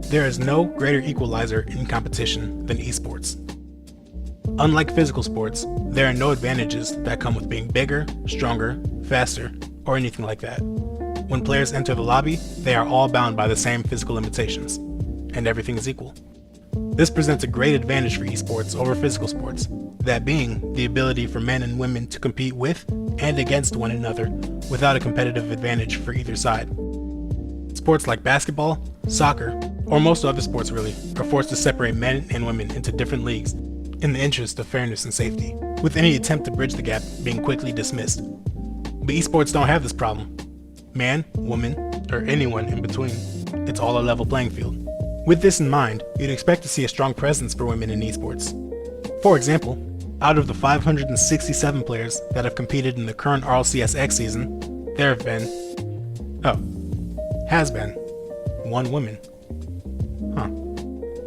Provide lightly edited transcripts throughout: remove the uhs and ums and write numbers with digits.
There is no greater equalizer in competition than esports. Unlike physical sports, there are no advantages that come with being bigger, stronger, faster, or anything like that. When players enter the lobby, they are all bound by the same physical limitations, and everything is equal. This presents a great advantage for esports over physical sports, that being the ability for men and women to compete with and against one another without a competitive advantage for either side. Sports like basketball, soccer, or most other sports really, are forced to separate men and women into different leagues in the interest of fairness and safety, with any attempt to bridge the gap being quickly dismissed. But esports don't have this problem. Man, woman, or anyone in between, it's all a level playing field. With this in mind, you'd expect to see a strong presence for women in esports. For example, out of the 567 players that have competed in the current RLCS season, there have been, one woman.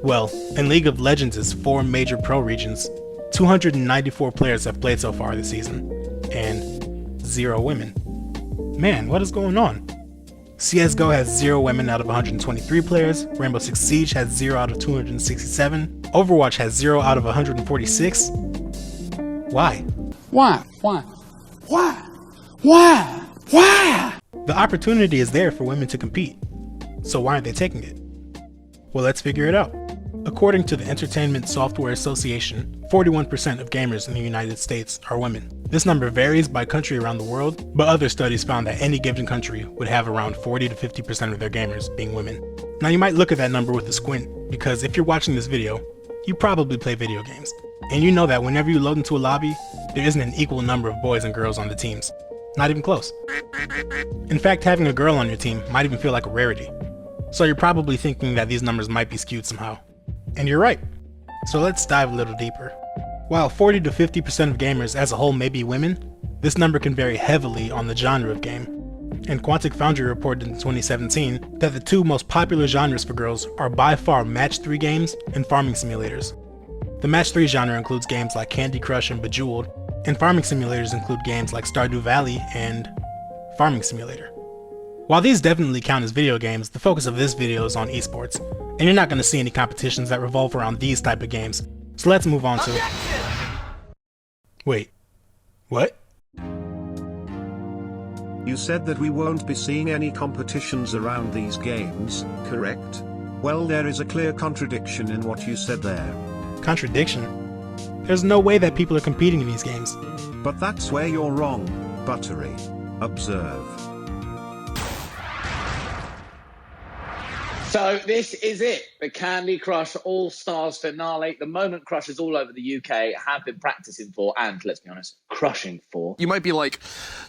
Well, in League of Legends' 4 major pro regions, 294 players have played so far this season, and 0 women. Man, what is going on? CSGO has 0 women out of 123 players, Rainbow Six Siege has 0 out of 267, Overwatch has 0 out of 146. Why? Why? The opportunity is there for women to compete, so why aren't they taking it? Well, let's figure it out. According to the Entertainment Software Association, 41% of gamers in the United States are women. This number varies by country around the world, but other studies found that any given country would have around 40 to 50% of their gamers being women. Now you might look at that number with a squint, because if you're watching this video, you probably play video games. And you know that whenever you load into a lobby, there isn't an equal number of boys and girls on the teams. Not even close. In fact, having a girl on your team might even feel like a rarity. So you're probably thinking that these numbers might be skewed somehow. And you're right. So let's dive a little deeper. While 40 to 50% of gamers as a whole may be women, this number can vary heavily on the genre of game. And Quantic Foundry reported in 2017 that the 2 most popular genres for girls are by far Match 3 games and farming simulators. The Match 3 genre includes games like Candy Crush and Bejeweled, and farming simulators include games like Stardew Valley and Farming Simulator. While these definitely count as video games, the focus of this video is on esports, and you're not going to see any competitions that revolve around these type of games, so let's move on to... Wait, what? You said that we won't be seeing any competitions around these games, correct? Well, there is a clear contradiction in what you said there. Contradiction? There's no way that people are competing in these games. But that's where you're wrong, Buttery. Observe. So this is it, the Candy Crush All-Stars finale. The moment crushers all over the UK have been practicing for, and let's be honest, crushing for. You might be like,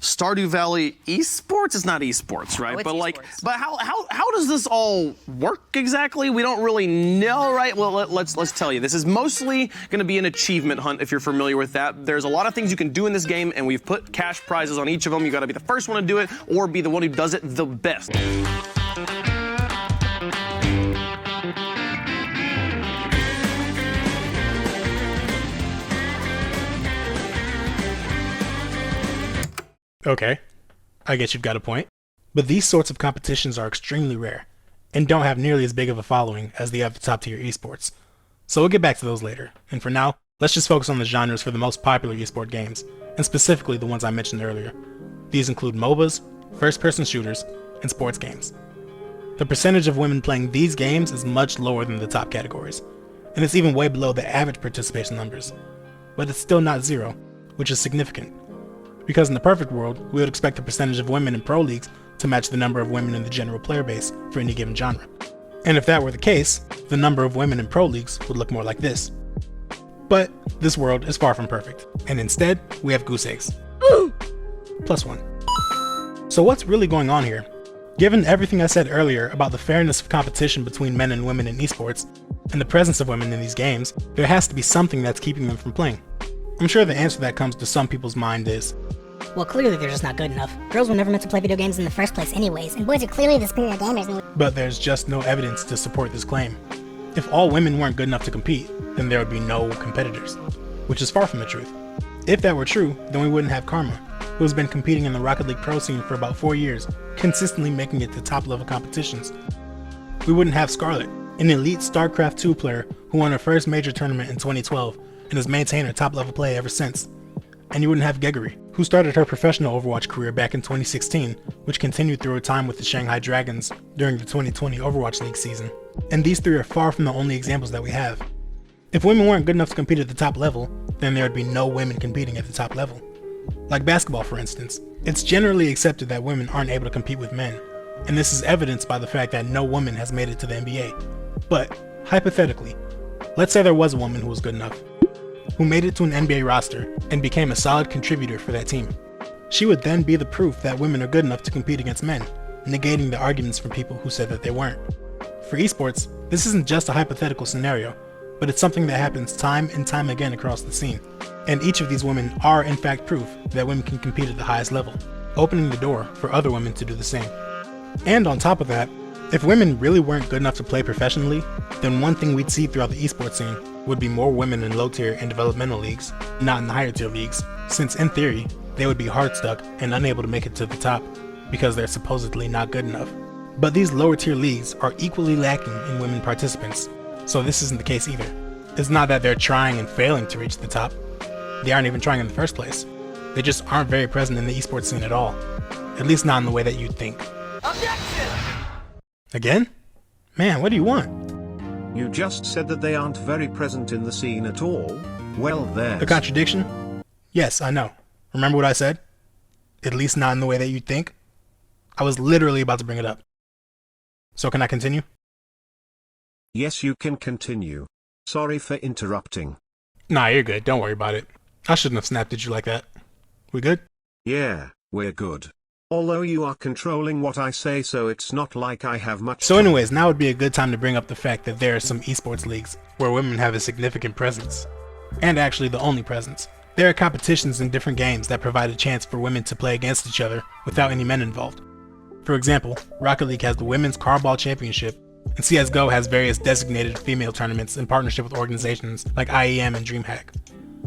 Stardew Valley esports is not esports, right? Oh, but like, esports. but how does this all work exactly? We don't really know, right? Well, let's tell you. This is mostly going to be an achievement hunt, if you're familiar with that. There's a lot of things you can do in this game, and we've put cash prizes on each of them. You got to be the first one to do it, or be the one who does it the best. Okay, I guess you've got a point. But these sorts of competitions are extremely rare, and don't have nearly as big of a following as the other top tier esports. So we'll get back to those later, and for now, let's just focus on the genres for the most popular esport games, and specifically the ones I mentioned earlier. These include MOBAs, first-person shooters, and sports games. The percentage of women playing these games is much lower than the top categories, and it's even way below the average participation numbers. But it's still not 0, which is significant. Because in the perfect world, we would expect the percentage of women in pro leagues to match the number of women in the general player base for any given genre. And if that were the case, the number of women in pro leagues would look more like this. But this world is far from perfect, and instead, we have goose eggs. +1. So what's really going on here? Given everything I said earlier about the fairness of competition between men and women in esports, and the presence of women in these games, there has to be something that's keeping them from playing. I'm sure the answer that comes to some people's mind is, Well, clearly they're just not good enough. Girls were never meant to play video games in the first place anyways, and boys are clearly the superior gamers. but there's just no evidence to support this claim. If all women weren't good enough to compete, then there would be no competitors, which is far from the truth. If that were true, then we wouldn't have Karma, who has been competing in the Rocket League Pro scene for about 4 years, consistently making it to top level competitions. We wouldn't have Scarlet, an elite StarCraft 2 player who won her first major tournament in 2012 and has maintained her top level play ever since. And you wouldn't have Geguri, who started her professional Overwatch career back in 2016, which continued through her time with the Shanghai Dragons during the 2020 Overwatch League season. And these three are far from the only examples that we have. If women weren't good enough to compete at the top level, then there would be no women competing at the top level. Like basketball, for instance, it's generally accepted that women aren't able to compete with men, and this is evidenced by the fact that no woman has made it to the NBA. But, hypothetically, let's say there was a woman who was good enough, who made it to an NBA roster and became a solid contributor for that team. She would then be the proof that women are good enough to compete against men, negating the arguments from people who said that they weren't. For esports, this isn't just a hypothetical scenario, but it's something that happens time and time again across the scene. And each of these women are in fact proof that women can compete at the highest level, opening the door for other women to do the same. And on top of that, if women really weren't good enough to play professionally, then one thing we'd see throughout the esports scene would be more women in low tier and developmental leagues, not in the higher tier leagues, since in theory, they would be hard stuck and unable to make it to the top because they're supposedly not good enough. But these lower tier leagues are equally lacking in women participants, so this isn't the case either. It's not that they're trying and failing to reach the top. They aren't even trying in the first place. They just aren't very present in the esports scene at all. At least not in the way that you'd think. Objection! Again? Man, what do you want? You just said that they aren't very present in the scene at all. Well, there's a contradiction? Yes, I know. Remember what I said? At least not in the way that you'd think? I was literally about to bring it up. So can I continue? Yes, you can continue. Sorry for interrupting. Nah, you're good. Don't worry about it. I shouldn't have snapped at you like that. We good? Yeah, we're good. Although you are controlling what I say, so it's not like I have much So time. anyways, now would be a good time to bring up the fact that there are some esports leagues where women have a significant presence. And actually the only presence. There are competitions in different games that provide a chance for women to play against each other without any men involved. For example, Rocket League has the Women's Carball Championship, and CSGO has various designated female tournaments in partnership with organizations like IEM and DreamHack,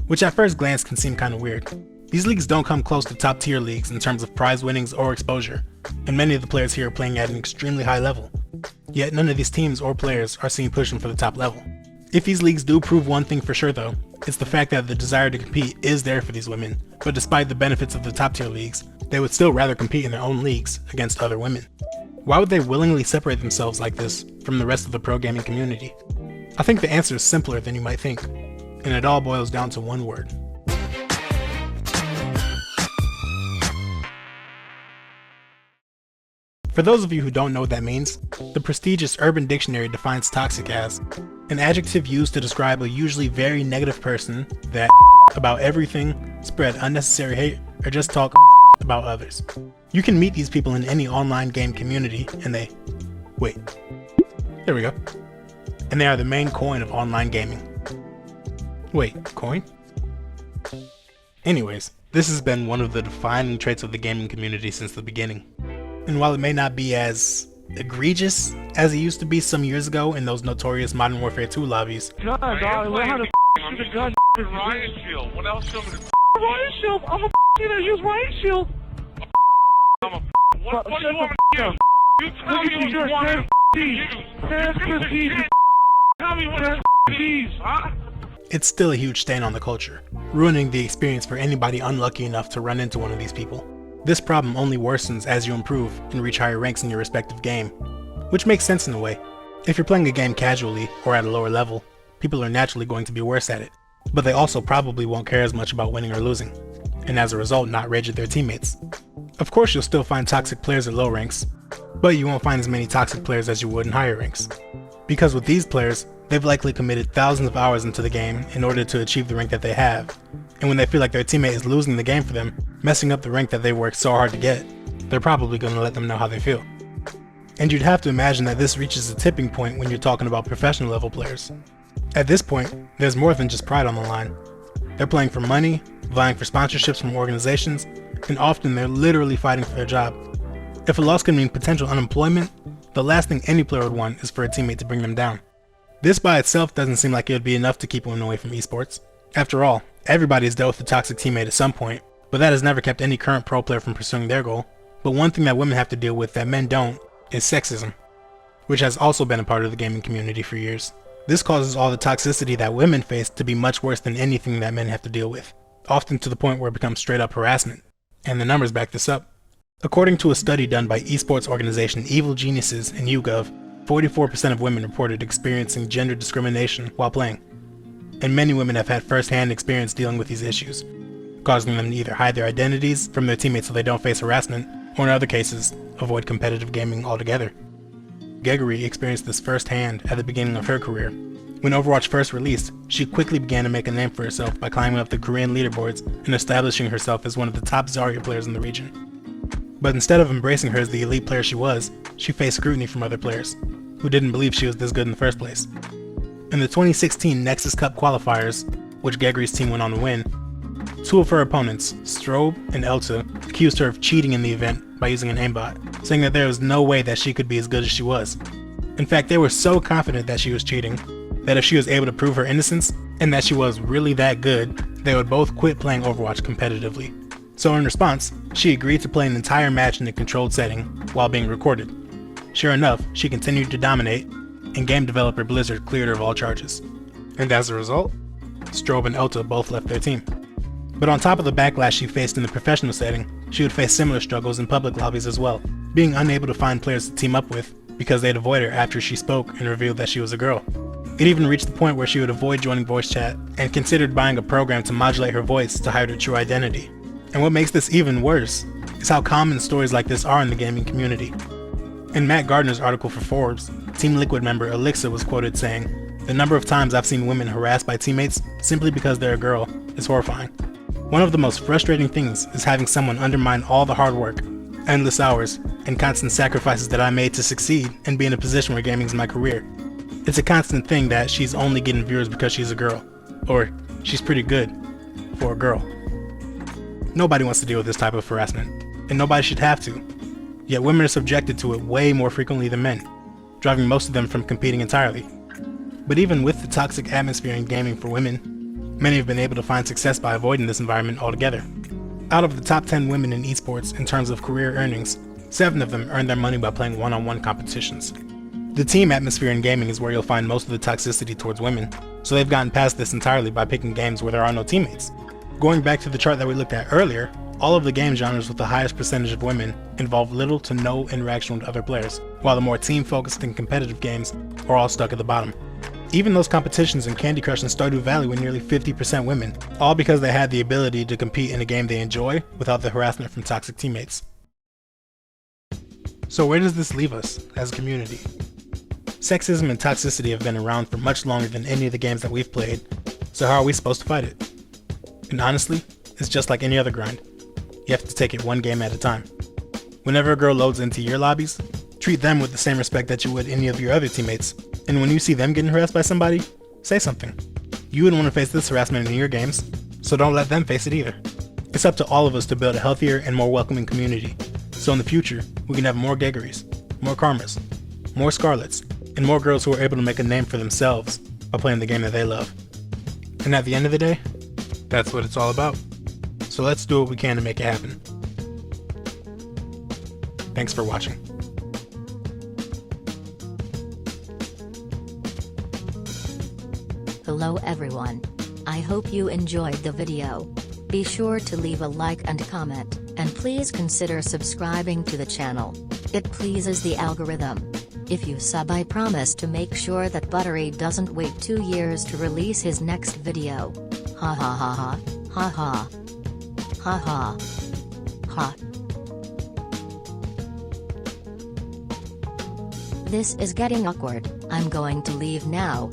which at first glance can seem kinda weird. These leagues don't come close to top tier leagues in terms of prize winnings or exposure, and many of the players here are playing at an extremely high level. Yet none of these teams or players are seen pushing for the top level. If these leagues do prove one thing for sure though, it's the fact that the desire to compete is there for these women, but despite the benefits of the top tier leagues, they would still rather compete in their own leagues against other women. Why would they willingly separate themselves like this from the rest of the pro gaming community? I think the answer is simpler than you might think, and it all boils down to one word. For those of you who don't know what that means, the prestigious Urban Dictionary defines toxic as an adjective used to describe a usually very negative person that about everything, spread unnecessary hate, or just talk about others. You can meet these people in any online game community and there we go. And they are the main coin of online gaming. Wait, coin? Anyways, this has been one of the defining traits of the gaming community since the beginning. And while it may not be as egregious as it used to be some years ago in those notorious Modern Warfare 2 lobbies, God, dog, learn how to shoot a gun. Riot shield. What else should Riot shield. I'm a gonna use riot shield. what do you want me to use? You tell me what you want to use. Tell me what to use, huh? it's still a huge stain on the culture, ruining the experience for anybody unlucky enough to run into one of these people. This problem only worsens as you improve and reach higher ranks in your respective game, which makes sense in a way. If you're playing a game casually or at a lower level, people are naturally going to be worse at it, but they also probably won't care as much about winning or losing, and as a result not rage at their teammates. Of course you'll still find toxic players at low ranks, but you won't find as many toxic players as you would in higher ranks. Because with these players, they've likely committed thousands of hours into the game in order to achieve the rank that they have, and when they feel like their teammate is losing the game for them, messing up the rank that they worked so hard to get, they're probably going to let them know how they feel. And you'd have to imagine that this reaches a tipping point when you're talking about professional level players. At this point, there's more than just pride on the line. They're playing for money, vying for sponsorships from organizations, and often they're literally fighting for their job. If a loss can mean potential unemployment, the last thing any player would want is for a teammate to bring them down. This by itself doesn't seem like it would be enough to keep women away from esports. After all, everybody has dealt with a toxic teammate at some point, but that has never kept any current pro player from pursuing their goal. But one thing that women have to deal with that men don't is sexism. which has also been a part of the gaming community for years. This causes all the toxicity that women face to be much worse than anything that men have to deal with, often to the point where it becomes straight up harassment. And the numbers back this up. According to a study done by esports organization Evil Geniuses and YouGov, 44% of women reported experiencing gender discrimination while playing. And many women have had first-hand experience dealing with these issues, causing them to either hide their identities from their teammates so they don't face harassment, or in other cases, avoid competitive gaming altogether. Gregory experienced this firsthand at the beginning of her career. When Overwatch first released, she quickly began to make a name for herself by climbing up the Korean leaderboards and establishing herself as one of the top Zarya players in the region. But instead of embracing her as the elite player she was, she faced scrutiny from other players, who didn't believe she was this good in the first place. In the 2016 Nexus Cup qualifiers, which Gregory's team went on to win, two of her opponents, Strobe and Elta, accused her of cheating in the event by using an aimbot, saying that there was no way that she could be as good as she was. In fact, they were so confident that she was cheating, that if she was able to prove her innocence, and that she was really that good, they would both quit playing Overwatch competitively. So in response, she agreed to play an entire match in a controlled setting while being recorded. Sure enough, she continued to dominate, and game developer Blizzard cleared her of all charges. And as a result, Strobe and Elta both left their team. But on top of the backlash she faced in the professional setting, she would face similar struggles in public lobbies as well, being unable to find players to team up with because they'd avoid her after she spoke and revealed that she was a girl. It even reached the point where she would avoid joining voice chat and considered buying a program to modulate her voice to hide her true identity. And what makes this even worse is how common stories like this are in the gaming community. In Matt Gardner's article for Forbes, Team Liquid member Elixir was quoted saying, "The number of times I've seen women harassed by teammates simply because they're a girl is horrifying. One of the most frustrating things is having someone undermine all the hard work, endless hours, and constant sacrifices that I made to succeed and be in a position where gaming is my career. It's a constant thing that she's only getting viewers because she's a girl, or she's pretty good for a girl." Nobody wants to deal with this type of harassment, and nobody should have to. Yet women are subjected to it way more frequently than men, driving most of them from competing entirely. But even with the toxic atmosphere in gaming for women, many have been able to find success by avoiding this environment altogether. Out of the top 10 women in esports in terms of career earnings, 7 of them earn their money by playing one-on-one competitions. The team atmosphere in gaming is where you'll find most of the toxicity towards women, so they've gotten past this entirely by picking games where there are no teammates. Going back to the chart that we looked at earlier, all of the game genres with the highest percentage of women involve little to no interaction with other players, while the more team-focused and competitive games are all stuck at the bottom. Even those competitions in Candy Crush and Stardew Valley were nearly 50% women, all because they had the ability to compete in a game they enjoy without the harassment from toxic teammates. So where does this leave us as a community? Sexism and toxicity have been around for much longer than any of the games that we've played, so how are we supposed to fight it? And honestly, it's just like any other grind. You have to take it one game at a time. Whenever a girl loads into your lobbies, treat them with the same respect that you would any of your other teammates, and when you see them getting harassed by somebody, say something. You wouldn't want to face this harassment in your games, so don't let them face it either. It's up to all of us to build a healthier and more welcoming community, so in the future, we can have more Geggeries, more Karmas, more Scarlets, and more girls who are able to make a name for themselves by playing the game that they love. And at the end of the day, that's what it's all about. So let's do what we can to make it happen. Thanks for watching. Hello everyone. I hope you enjoyed the video. Be sure to leave a like and comment, and please consider subscribing to the channel. It pleases the algorithm. If you sub, I promise to make sure that Buttery doesn't wait 2 years to release his next video. Ha ha ha ha, ha ha. Ha ha. Ha. This is getting awkward. I'm going to leave now.